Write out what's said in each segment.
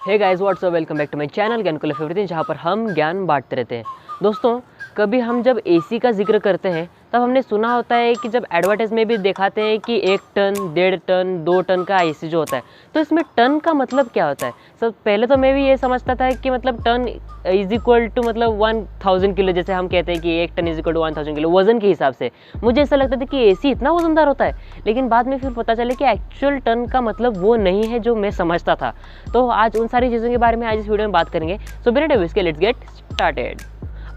Hey guys what's up, welcome back to my channel Gyan Kul everything, जहाँ पर हम ज्ञान बांटते रहते हैं। दोस्तों, कभी हम जब एसी का जिक्र करते हैं तब हमने सुना होता है कि जब एडवर्टाइज में भी दिखाते हैं कि 1 टन, 1.5 टन, 2 टन का एसी जो होता है, तो इसमें टन का मतलब क्या होता है? सब पहले तो मैं भी ये समझता था कि मतलब टन इज इक्वल टू मतलब 1000 किलो, जैसे हम कहते हैं कि 1 ton is equal to 1000 kilo वजन के हिसाब से। मुझे ऐसा लगता था कि एसी इतना वजनदार होता है, लेकिन बाद में फिर पता चला कि एक्चुअल टन का मतलब वो नहीं है जो मैं समझता था। तो आज उन सारी चीज़ों के बारे में आज इस वीडियो में बात करेंगे। सो बिना टाइम वेस्ट के लेट्स गेट स्टार्टेड।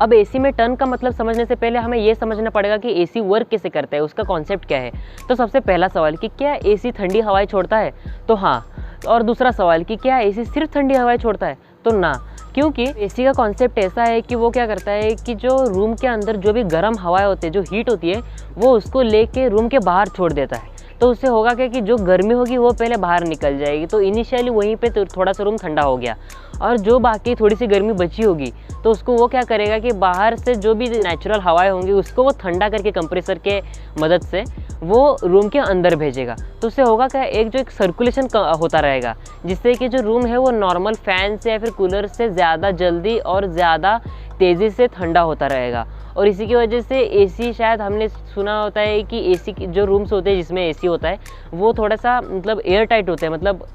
अब एसी में टन का मतलब समझने से पहले हमें ये समझना पड़ेगा कि एसी वर्क कैसे करता है, उसका कॉन्सेप्ट क्या है। तो सबसे पहला सवाल कि क्या एसी ठंडी हवाएं छोड़ता है? तो हाँ। और दूसरा सवाल कि क्या एसी सिर्फ ठंडी हवाएं छोड़ता है? तो ना, क्योंकि एसी का कॉन्सेप्ट ऐसा है कि वो क्या करता है कि जो रूम के अंदर जो भी गर्म हवाएं होती है, जो हीट होती है, वो उसको लेके रूम के बाहर छोड़ देता है। तो उससे होगा क्या कि जो गर्मी होगी वो पहले बाहर निकल जाएगी, तो इनिशियली वहीं पे तो थोड़ा सा रूम ठंडा हो गया, और जो बाकी थोड़ी सी गर्मी बची होगी तो उसको वो क्या करेगा कि बाहर से जो भी नेचुरल हवाएं होंगी उसको वो ठंडा करके कंप्रेसर के मदद से वो रूम के अंदर भेजेगा। तो उससे होगा क्या, एक सर्कुलेशन होता रहेगा, जिससे कि जो रूम है वो नॉर्मल फैन से या फिर कूलर से ज़्यादा जल्दी और ज़्यादा तेज़ी से ठंडा होता रहेगा। और इसी की वजह से एसी, शायद हमने सुना होता है कि एसी की जो रूम्स होते हैं जिसमें एसी होता है वो थोड़ा सा मतलब एयर टाइट होते हैं, मतलब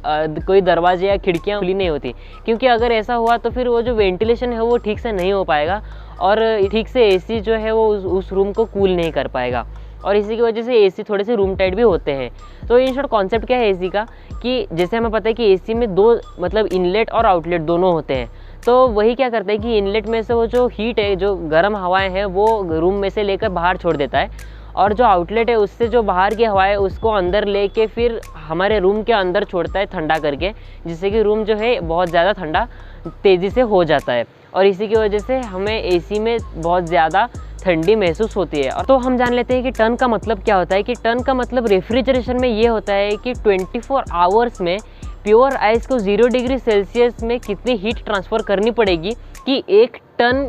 कोई दरवाजे या खिड़कियाँ खुली नहीं होती, क्योंकि अगर ऐसा हुआ तो फिर वो जो वेंटिलेशन है वो ठीक से नहीं हो पाएगा और ठीक से एसी जो है वो उस रूम को कूल नहीं कर पाएगा। और इसी की वजह से एसी थोड़े से रूम टाइट भी होते हैं। तो इन शॉर्ट कॉन्सेप्ट क्या है एसी का, कि जैसे हमें पता है कि एसी में दो मतलब इनलेट और आउटलेट दोनों होते हैं। तो वही क्या करता है कि इनलेट में से वो जो हीट है, जो गर्म हवाएं हैं, वो रूम में से लेकर बाहर छोड़ देता है, और जो आउटलेट है उससे जो बाहर की हवा है उसको अंदर लेके फिर हमारे रूम के अंदर छोड़ता है ठंडा करके, जिससे कि रूम जो है बहुत ज़्यादा ठंडा तेज़ी से हो जाता है। और इसी की वजह से हमें एसी में बहुत ज़्यादा ठंडी महसूस होती है। और तो हम जान लेते हैं कि टन का मतलब क्या होता है। कि टन का मतलब रेफ्रिजरेशन में ये होता है कि 24 आवर्स में प्योर आइस को 0 डिग्री सेल्सियस में कितनी हीट ट्रांसफ़र करनी पड़ेगी कि 1 टन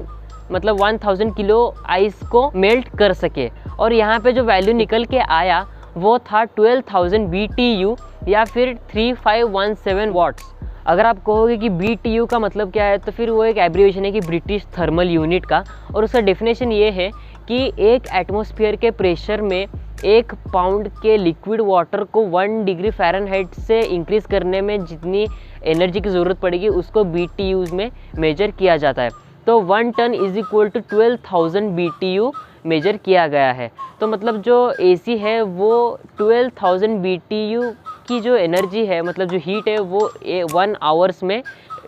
मतलब 1000 किलो आइस को मेल्ट कर सके। और यहाँ पे जो वैल्यू निकल के आया वो था 12,000 BTU या फिर 3517 वाट्स। अगर आप कहोगे कि BTU का मतलब क्या है, तो फिर वो एक एब्रिविएशन है कि ब्रिटिश थर्मल यूनिट का, और उसका डेफिनेशन ये है कि एक एटमॉस्फेयर के प्रेशर में 1 पाउंड के लिक्विड वाटर को 1 डिग्री फ़ारेनहाइट से इंक्रीज़ करने में जितनी एनर्जी की ज़रूरत पड़ेगी उसको BTUs में मेजर किया जाता है। तो 1 ton is equal to 12,000 BTU measure किया गया है। तो मतलब जो एसी है वो 12,000 BTU की जो एनर्जी है, मतलब जो हीट है, वो 1 आवर्स में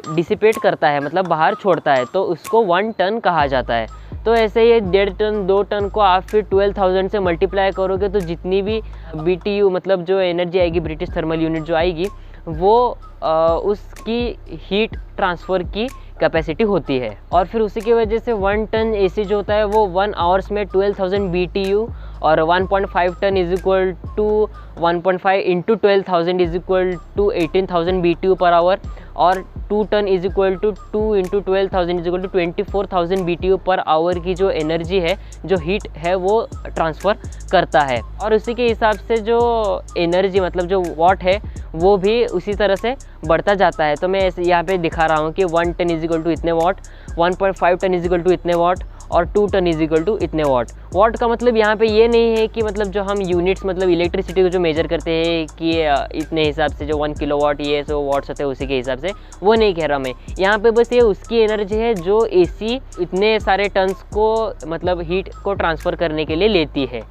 डिसिपेट करता है, मतलब बाहर छोड़ता है, तो उसको 1 टन कहा जाता है। तो ऐसे ही 1.5 टन, 2 टन को आप फिर 12,000 से मल्टीप्लाई करोगे तो जितनी भी BTU मतलब जो एनर्जी आएगी, ब्रिटिश थर्मल यूनिट जो आएगी, वो उसकी हीट ट्रांसफ़र की कैपेसिटी होती है। और फिर उसी की वजह से 1 टन एसी जो होता है वो 1 आवर्स में 12,000 BTU, और 1.5 ton is equal to 1.5 into 12,000 is equal to 18,000 BTU per hour, और 2 ton is equal to 2 into 12,000 is equal to 24,000 BTU per hour की जो एनर्जी है, जो हीट है, वो ट्रांसफ़र करता है। और उसी के हिसाब से जो एनर्जी मतलब जो वॉट है वो भी उसी तरह से बढ़ता जाता है। तो मैं यहाँ पे दिखा रहा हूँ कि 1 टन इज इक्वल टू इतने watt, 1.5 ton is equal to इतने वॉट, और 2 टन इज इक्वल टू इतने वॉट। वॉट का मतलब यहाँ पे ये नहीं है कि मतलब जो हम यूनिट्स मतलब इलेक्ट्रिसिटी को जो मेजर करते हैं कि इतने हिसाब से जो 1 किलोवाट ये सो वाट्स होते हैं उसी के हिसाब से, वो नहीं कह रहा मैं। यहाँ पे बस ये उसकी एनर्जी है जो एसी इतने सारे टन्स को मतलब हीट को ट्रांसफ़र करने के लिए लेती है।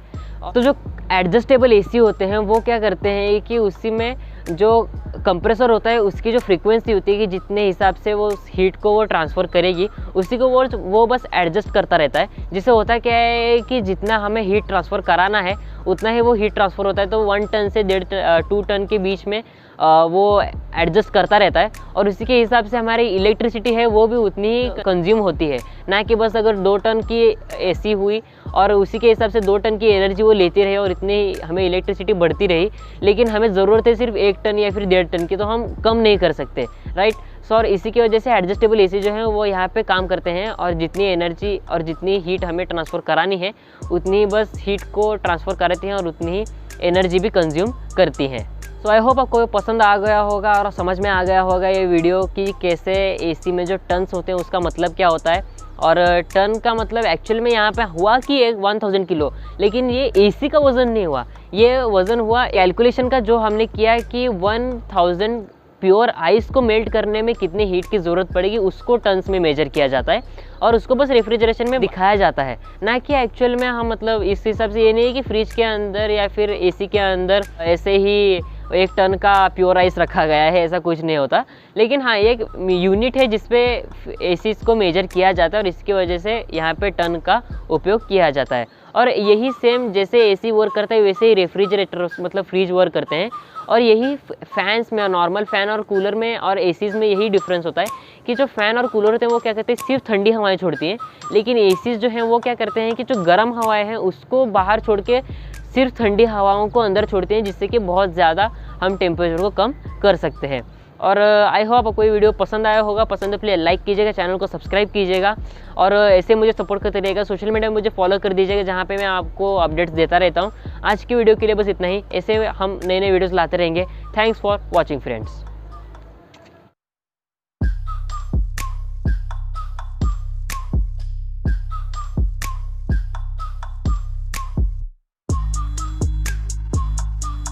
तो जो एडजस्टेबल एसी होते हैं वो क्या करते हैं कि उसी में जो कंप्रेसर होता है उसकी जो फ्रीक्वेंसी होती है कि जितने हिसाब से वो हीट को वो ट्रांसफ़र करेगी, उसी को वो बस एडजस्ट करता रहता है। जिससे होता क्या है कि जितना हमें हीट ट्रांसफ़र कराना है उतना ही वो हीट ट्रांसफ़र होता है। तो 1 टन से 2 टन के बीच में वो एडजस्ट करता रहता है, और उसी के हिसाब से हमारी इलेक्ट्रिसिटी है वो भी उतनी ही कंज्यूम होती है। ना कि बस अगर 2 टन की एसी हुई और उसी के हिसाब से 2 टन की एनर्जी वो लेती रहे और इतनी हमें इलेक्ट्रिसिटी बढ़ती रही, लेकिन हमें ज़रूरत है सिर्फ 1 टन या फिर 1.5 टन की, तो हम कम नहीं कर सकते, राइट। सो और इसी की वजह से एडजस्टेबल एसी जो है वो यहाँ पे काम करते हैं, और जितनी एनर्जी और जितनी हीट हमें ट्रांसफ़र करानी है उतनी बस हीट को ट्रांसफ़र कराती हैं और उतनी ही एनर्जी भी कंज्यूम करती हैं। सो आई होप आपको पसंद आ गया होगा और समझ में आ गया होगा ये वीडियो कि कैसे एसी में जो टन्स होते हैं उसका मतलब क्या होता है। और टन का मतलब एक्चुअल में यहाँ पे हुआ कि 1000 किलो, लेकिन ये एसी का वज़न नहीं हुआ, ये वज़न हुआ कैलकुलेशन का जो हमने किया कि 1000 प्योर आइस को मेल्ट करने में कितनी हीट की ज़रूरत पड़ेगी उसको टन्स में मेजर किया जाता है और उसको बस रेफ्रिजरेशन में दिखाया जाता है, ना कि एक्चुअल में हम मतलब इस हिसाब से ये नहीं है कि फ्रिज के अंदर या फिर एसी के अंदर ऐसे ही 1 टन का प्योर आइस रखा गया है, ऐसा कुछ नहीं होता। लेकिन हाँ, एक यूनिट है जिसपे एसीज को मेजर किया जाता है और इसकी वजह से यहाँ पे टन का उपयोग किया जाता है। और यही सेम जैसे एसी वर्क करता है वैसे ही रेफ्रिजरेटर मतलब फ्रिज वर्क करते हैं। और यही फैंस में, नॉर्मल फ़ैन और कूलर में और एसीज़ में यही डिफरेंस होता है कि जो फ़ैन और कूलर होते हैं वो क्या करते हैं, सिर्फ ठंडी हवाएं छोड़ती हैं, लेकिन एसीज़ जो हैं वो क्या करते हैं कि जो गर्म हवाएं हैं उसको बाहर छोड़ के सिर्फ ठंडी हवाओं को अंदर छोड़ते हैं, जिससे कि बहुत ज़्यादा हम टेम्परेचर को कम कर सकते हैं। और आई होप आपको ये वीडियो पसंद आया होगा। पसंद है प्लीज़ लाइक कीजिएगा, चैनल को सब्सक्राइब कीजिएगा और ऐसे मुझे सपोर्ट करते रहिएगा। सोशल मीडिया में मुझे फॉलो कर दीजिएगा जहाँ पे मैं आपको अपडेट्स देता रहता हूँ। आज की वीडियो के लिए बस इतना ही, ऐसे हम नए नए वीडियोस लाते रहेंगे। Thanks for watching friends.